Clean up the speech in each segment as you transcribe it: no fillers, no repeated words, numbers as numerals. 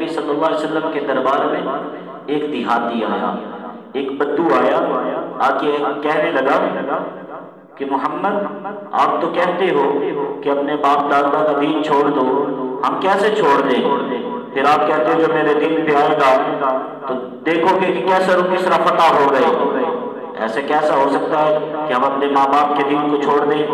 نبی صلی اللہ علیہ وسلم کے دربار میں ایک دیہاتی آیا، ایک بدو آیا، آ کے کہنے لگا کہ محمد آپ تو کہتے ہو کہ اپنے باپ دادا کا دین چھوڑ دو، ہم کیسے چھوڑ دیں؟ پھر آپ کہتے ہو جو میرے دین پہ آئے گا تو دیکھو کہ کیسا کس طرح فتح ہو گئے۔ ایسے کیسا ہو سکتا ہے کہ ہم اپنے ماں باپ کے دین کو چھوڑ دیں؟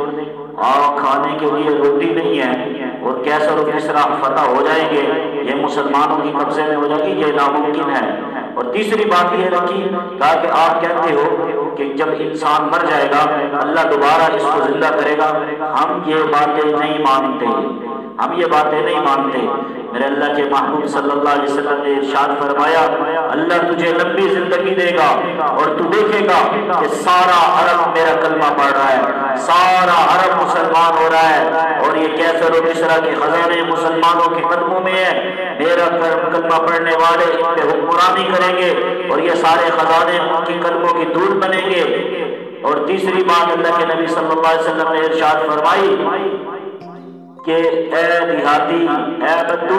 کھانے کے لیے روٹی نہیں ہے اور کیسا کس طرح فتح ہو جائیں گے، یہ مسلمانوں کی قبضے میں ہو جائے گی، یہ ناممکن ہے۔ اور تیسری بات یہ رکھی، کہا کہ آپ کہتے ہو کہ جب انسان مر جائے گا اللہ دوبارہ اس کو زندہ کرے گا، ہم یہ باتیں نہیں مانتے، ہم یہ باتیں نہیں مانتے۔ میرے اللہ کے محبوب صلی اللہ علیہ وسلم نے ارشاد فرمایا اللہ تجھے لمبی زندگی دے گا اور تو دیکھے گا کہ سارا عرب میرا کلمہ پڑھ رہا ہے، سارا عرب مسلمان ہو رہا ہے، اور یہ کیسر و کسریٰ کے خزانے مسلمانوں کے قدموں میں ہے، میرا کلمہ پڑھنے والے ان پہ حکمرانی کریں گے اور یہ سارے خزانے ان کی قدموں کی دودھ بنیں گے۔ اور تیسری بات اللہ کے نبی صلی اللہ علیہ وسلم نے ارشاد فرمائی کہ اے دیہاتی، اے بدو،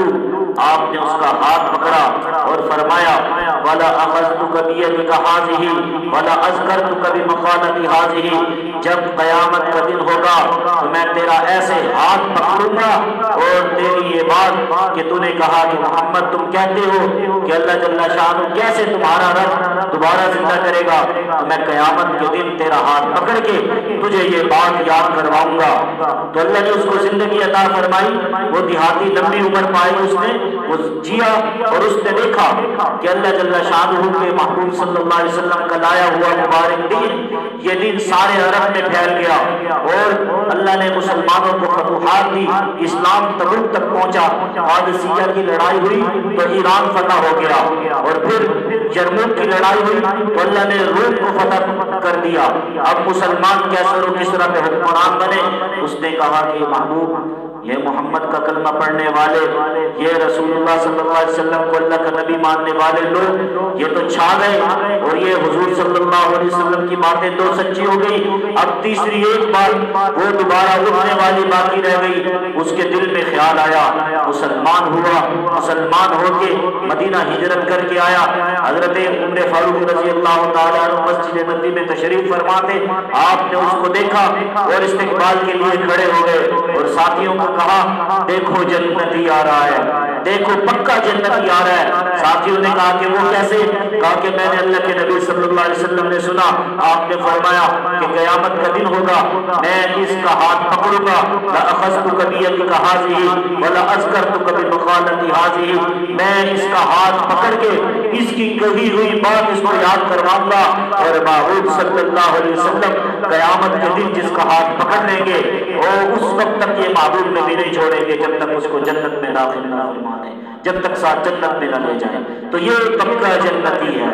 آپ نے اس کا ہاتھ پکڑا اور فرمایا وَلَا أَخَذْتُكَ بِيَدِكَ هَٰذِهِ وَلَا أَذْكَرْتُكَ بِمَخَالَةِ هَٰذِهِ، جب قیامت کا دن ہوگا تو میں تیرا ایسے ہاتھ پکڑوں گا اور تیری یہ بات کہ تو نے کہا کہ محمد تم کہتے ہو کہ اللہ جل شانہ کیسے تمہارا رب دوبارہ زندہ کرے گا، تو میں قیامت کے دن تیرا ہاتھ پکڑ کے تجھے یہ بات یاد کرواؤں گا۔ تو اللہ نے اس کو زندگی عطا فرمائی، وہ دیہاتی لمبی عمر پائی، اس نے وہ جیا اور اس نے دیکھا کہ اللہ جل شانہ کے محبوب صلی اللہ علیہ وسلم کا لایا ہوا مبارک دین، یہ دین سارے عرب میں پھیل گیا اور اللہ نے مسلمانوں کو فتوحات دی، اسلام تبوک تک پہنچا، قادسیہ کی لڑائی ہوئی تو ایران فتح ہو گیا، اور پھر یرموک کی لڑائی ہوئی تو اللہ نے روم کو فتح کر دیا۔ اب مسلمان کیسر و کسریٰ پہ حکمران بنے۔ اس نے کہا کہ محبوب یہ محمد کا کلمہ پڑھنے والے، یہ رسول اللہ صلی اللہ علیہ وسلم کو اللہ کا نبی ماننے والے لوگ یہ تو چھا گئے اور یہ حضور صلی اللہ علیہ وسلم کی باتیں تو سچی ہو گئی، اب تیسری ایک بات وہ دوبارہ اٹھنے والی باقی رہ گئی۔ اس کے دل میں خیال آیا، مسلمان ہوا، مسلمان ہو کے مدینہ ہجرت کر کے آیا۔ حضرت عمر فاروق رضی اللہ تعالیٰ عنہ مسجد نبوی میں تشریف فرما تھے، آپ نے اس کو دیکھا اور استقبال کے لیے کھڑے ہو گئے اور ساتھیوں کو کہا دیکھو جنتی آ رہا ہے، دیکھو پکا جنتی آ رہا ہے۔ ساتھیوں نے کہا کہ وہ کیسے؟ کہا کہ میں نے اللہ کے نبی صلی اللہ علیہ وسلم نے سنا، آپ نے فرمایا کہ قیامت کا دن ہوگا، میں اس کا ہاتھ پکڑوں گا، لَأَخَذْتُكَ بِيَدِكَ هَٰذِهِ وَلَا أَذْكَرْتُكَ بِمَخَالَةِ هَٰذِهِ، میں اس کا ہاتھ پکڑ کے اس کی کہی ہوئی بات اس کو یاد کرواؤں گا، اور محبوب صلی اللہ علیہ وسلم قیامت کے دن جس کا ہاتھ پکڑ لیں گے اور اس وقت تک یہ محبوب نبی نہیں چھوڑیں گے جب تک اس کو جنت میں داخل نہ فرما دیں، جب تک ساتھ جنت میں نہ لے جائیں۔ تو یہ پکا جنتی ہے۔